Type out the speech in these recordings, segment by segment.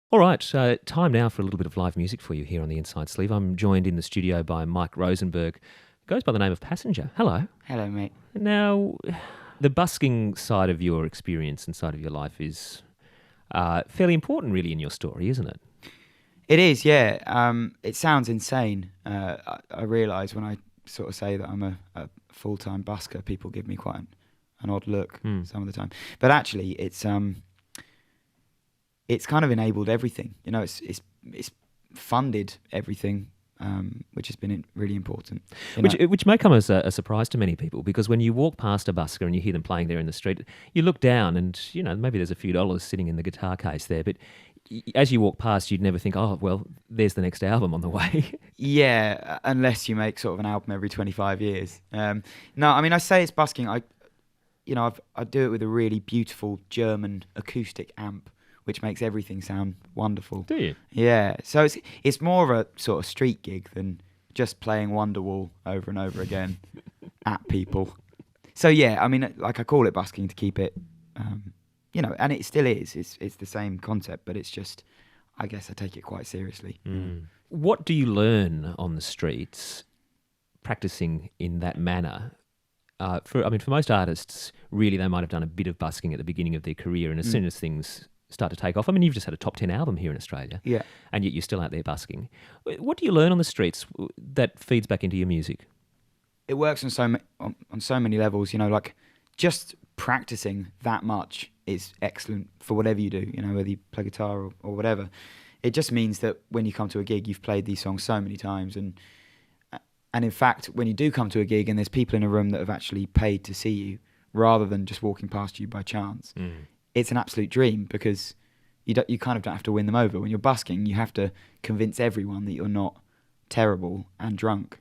All right, so time now for a little bit of live music for you here on the Inside Sleeve. I'm joined in the studio by Mike Rosenberg, who goes by the name of Passenger. Hello. Hello, mate. Now, the busking side of your experience and side of your life is fairly important, really, in your story, isn't it? It is, yeah. It sounds insane. I realise when I sort of say that I'm a full-time busker, people give me quite an odd look some of the time. But actually, it's kind of enabled everything. You know, it's funded everything, which has been really important. Which may come as a surprise to many people, because when you walk past a busker and you hear them playing there in the street, you look down and, you know, maybe there's a few dollars sitting in the guitar case there, but as you walk past, you'd never think, oh, well, there's the next album on the way. Yeah, unless you make sort of an album every 25 years. No, I mean, I say it's busking. I do it with a really beautiful German acoustic amp, which makes everything sound wonderful. Do you? Yeah. So it's more of a sort of street gig than just playing Wonderwall over and over again at people. So yeah, I mean, like I call it busking to keep it, and it still is. It's the same concept, but it's just, I guess I take it quite seriously. What do you learn on the streets practicing in that manner? For most artists, really, they might have done a bit of busking at the beginning of their career, and as soon as things start to take off, I mean, you've just had a top 10 album here in Australia, Yeah. and yet you're still out there busking. What do you learn on the streets that feeds back into your music? It works on so many levels. You know, like just practicing that much is excellent for whatever you do. You know, whether you play guitar or whatever. It just means that when you come to a gig, you've played these songs so many times, and in fact, when you do come to a gig and there's people in a room that have actually paid to see you, rather than just walking past you by chance, it's an absolute dream, because you kind of don't have to win them over. When you're busking, you have to convince everyone that you're not terrible and drunk.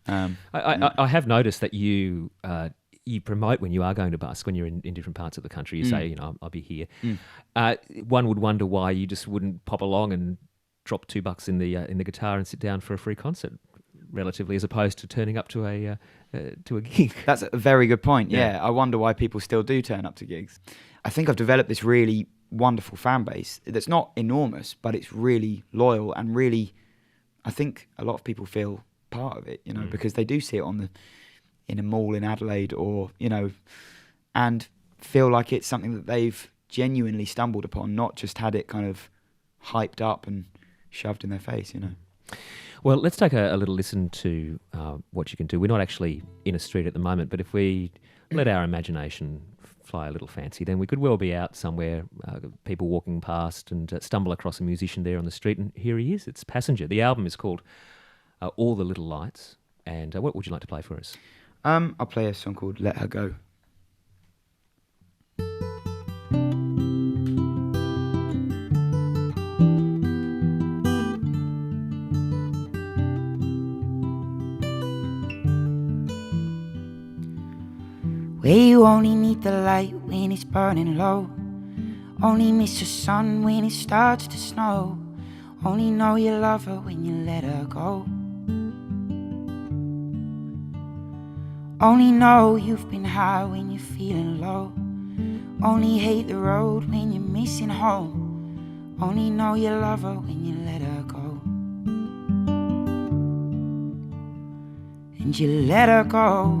I have noticed that you promote when you are going to busk, when you're in different parts of the country. You say, you know, I'll be here. One would wonder why you just wouldn't pop along and drop $2 in the guitar and sit down for a free concert, relatively, as opposed to turning up to a gig. That's a very good point. Yeah, I wonder why people still do turn up to gigs. I think I've developed this really wonderful fan base that's not enormous, but it's really loyal, and really, I think a lot of people feel part of it, you know, because they do see it in a mall in Adelaide, or, you know, and feel like it's something that they've genuinely stumbled upon, not just had it kind of hyped up and shoved in their face, you know. Well, let's take a little listen to what you can do. We're not actually in a street at the moment, but if we let our imagination fly a little fancy, then we could well be out somewhere, people walking past, and stumble across a musician there on the street, and here he is. It's Passenger. The album is called All the Little Lights, and what would you like to play for us? I'll play a song called Let Her Go. Where you only need the light when it's burning low, only miss the sun when it starts to snow, only know you love her when you let her go, only know you've been high when you're feeling low, only hate the road when you're missing home, only know you love her when you let her go, and you let her go.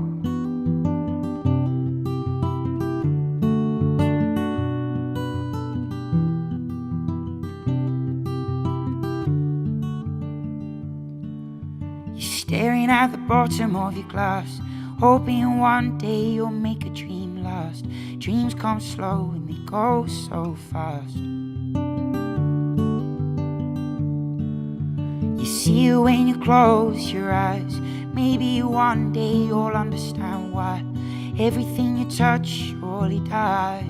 Staring at the bottom of your glass, hoping one day you'll make a dream last. Dreams come slow and they go so fast. You see it when you close your eyes. Maybe one day you'll understand why everything you touch surely dies.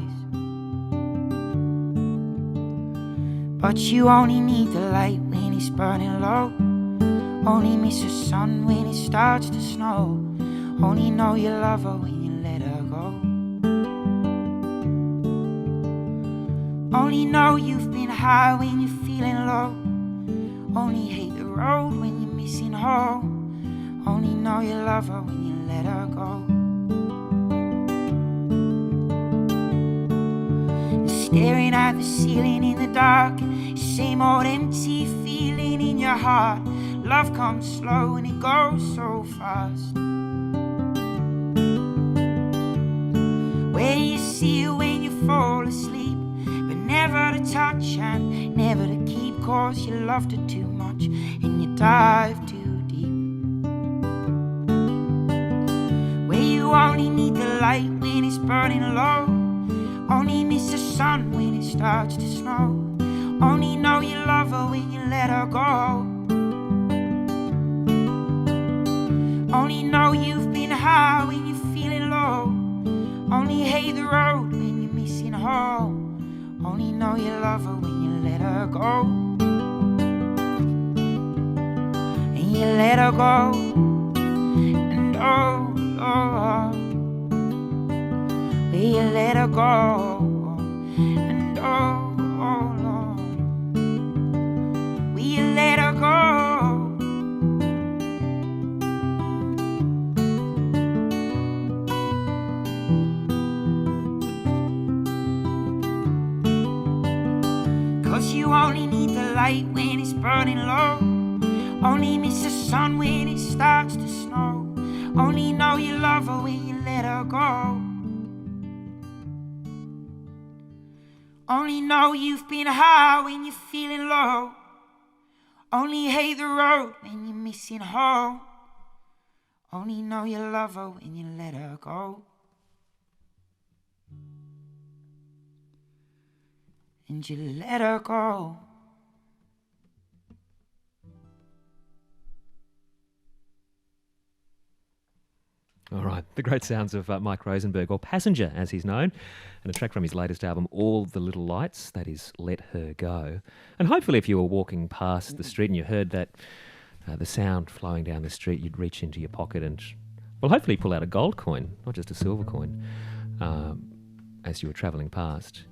But you only need the light when it's burning low, only miss the sun when it starts to snow, only know you love her when you let her go, only know you've been high when you're feeling low, only hate the road when you're missing home, only know you love her when you let her go. Staring at the ceiling in the dark, same old empty feeling in your heart. Love comes slow and it goes so fast. Where you see it when you fall asleep, but never to touch and never to keep, 'cause you loved her too much and you dive too deep. Where you only need the light when it's burning low, only miss the sun when it starts to snow, only know you love her when you let her go, only know you've been high when you're feeling low, only hate the road when you're missing home, only know you love her when you let her go, and you let her go. And oh Lord, will you let her go? And oh Lord, will you let her go? 'Cause you only need the light when it's burning low, only miss the sun when it starts to snow, only know you love her when you let her go, only know you've been high when you're feeling low, only hate the road when you're missing home, only know you love her when you let her go, and you let her go. All right, the great sounds of Mike Rosenberg, or Passenger as he's known, and a track from his latest album, All the Little Lights, that is Let Her Go. And hopefully if you were walking past the street and you heard that, the sound flowing down the street, you'd reach into your pocket and, well, hopefully pull out a gold coin, not just a silver coin, as you were travelling past.